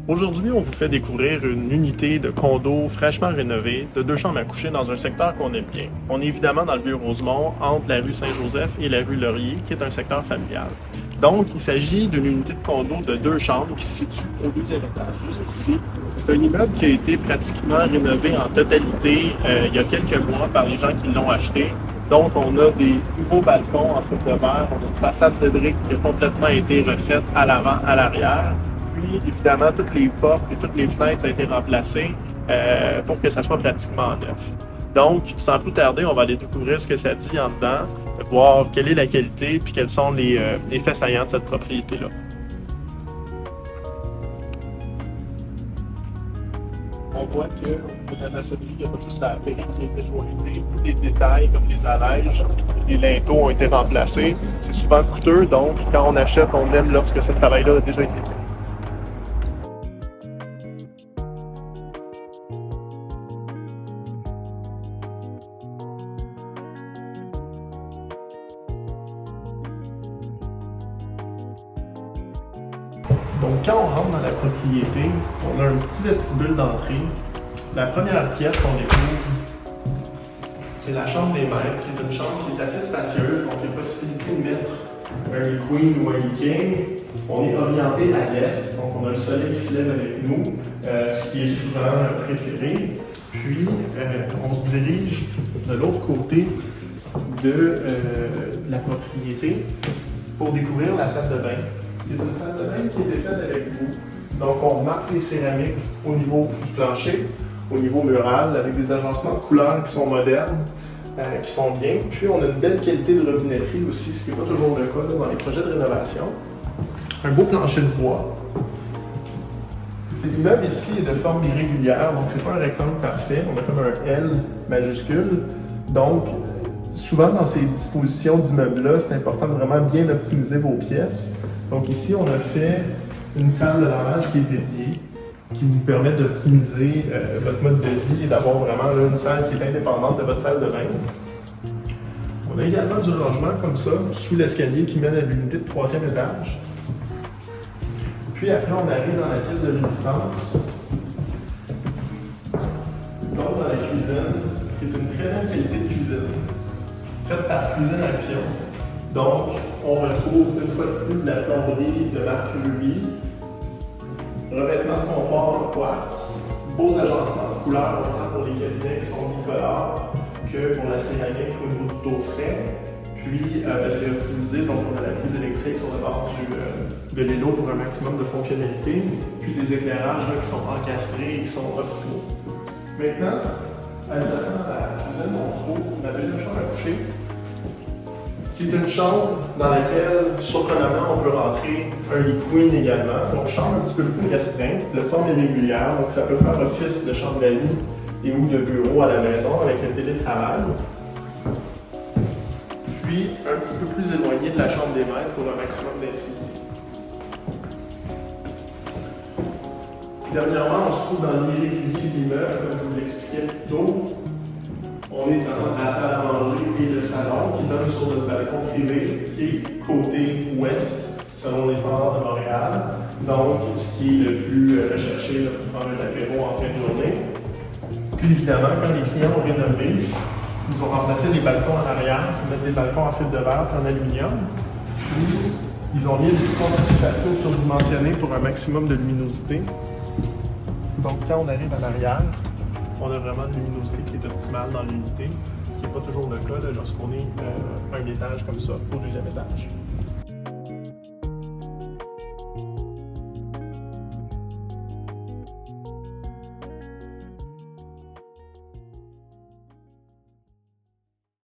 Aujourd'hui, on vous fait découvrir une unité de condo fraîchement rénovée de 2 chambres à coucher dans un secteur qu'on aime bien. On est évidemment dans le Vieux-Rosemont, entre la rue Saint-Joseph et la rue Laurier, qui est un secteur familial. Donc, il s'agit d'une unité de condo de 2 chambres qui se situe au 2e étage, juste ici. C'est un immeuble qui a été pratiquement rénové en totalité il y a quelques mois par les gens qui l'ont acheté. Donc, on a des nouveaux balcons en fibre de verre, on a une façade de briques qui a complètement été refaite à l'avant, à l'arrière. Puis, évidemment, toutes les portes et toutes les fenêtres ont été remplacées pour que ça soit pratiquement neuf. Donc, sans plus tarder, on va aller découvrir ce que ça dit en dedans, voir quelle est la qualité puis quels sont les faits saillants de cette propriété-là. On voit que dans la maçonnerie, il n'y a pas juste la brique qui a été jointée, tous les détails comme les allèges, les linteaux ont été remplacés. C'est souvent coûteux, donc quand on achète, on aime lorsque ce travail-là a déjà été fait. Donc, quand on rentre dans la propriété, on a un petit vestibule d'entrée. La première pièce qu'on découvre, c'est la chambre des maîtres, qui est une chambre qui est assez spacieuse, donc il y a possibilité de mettre un lit queen ou un lit king. On est orienté à l'est, donc on a le soleil qui se lève avec nous, ce qui est souvent préféré. Puis, on se dirige de l'autre côté de la propriété pour découvrir la salle de bain. C'est une salle de bain qui a été faite avec vous. Donc, on remarque les céramiques au niveau du plancher, au niveau mural, avec des agencements de couleurs qui sont modernes, qui sont bien. Puis, on a une belle qualité de robinetterie aussi, ce qui n'est pas toujours le cas là, dans les projets de rénovation. Un beau plancher de bois. L'immeuble ici est de forme irrégulière, donc c'est pas un rectangle parfait. On a comme un L majuscule. Donc, souvent dans ces dispositions d'immeubles-là, c'est important de vraiment bien optimiser vos pièces. Donc ici, on a fait une salle de lavage qui est dédiée, qui vous permet d'optimiser votre mode de vie et d'avoir vraiment là, une salle qui est indépendante de votre salle de bain. On a également du rangement comme ça, sous l'escalier qui mène à l'unité de 3e étage. Puis après, on arrive dans la pièce de résistance. Donc dans la cuisine, qui est une très bonne qualité de cuisine, faite par Cuisine Action. Donc, on retrouve une fois de plus de la plomberie de marque Ruby, revêtement de comptoir en quartz, beaux agencements de couleurs autant pour les cabinets qui sont bicolores que pour la céramique au niveau du dosseret. Puis, c'est optimisé, donc on a la prise électrique sur le bord de l'îlot pour un maximum de fonctionnalité, puis des éclairages là, qui sont encastrés et qui sont optimaux. Maintenant, adjacent à la cuisine, on trouve la deuxième chambre à coucher, qui est une chambre dans laquelle, surprenamment, on peut rentrer un lit queen également. Donc, chambre un petit peu plus restreinte, de forme irrégulière. Donc, ça peut faire office de chambre d'amis et ou de bureau à la maison avec le télétravail. Puis, un petit peu plus éloigné de la chambre des maîtres pour un maximum d'intimité. Dernièrement, on se trouve dans l'irrégulier de l'immeuble, comme je vous l'expliquais plus tôt. On est dans la salle à manger et le salon qui donne sur notre balcon privé qui est côté ouest, selon les standards de Montréal. Donc, ce qui est le plus recherché là, pour prendre un apéro en fin de journée. Puis évidemment, quand les clients ont rénové, ils ont remplacé les balcons en arrière, ils mettent des balcons en fibre de verre et en aluminium. Puis, ils ont mis du contention facile surdimensionné pour un maximum de luminosité. Donc, quand on arrive à l'arrière, on a vraiment une luminosité qui est optimale dans l'unité, ce qui n'est pas toujours le cas lorsqu'on est un étage comme ça, au 2e étage.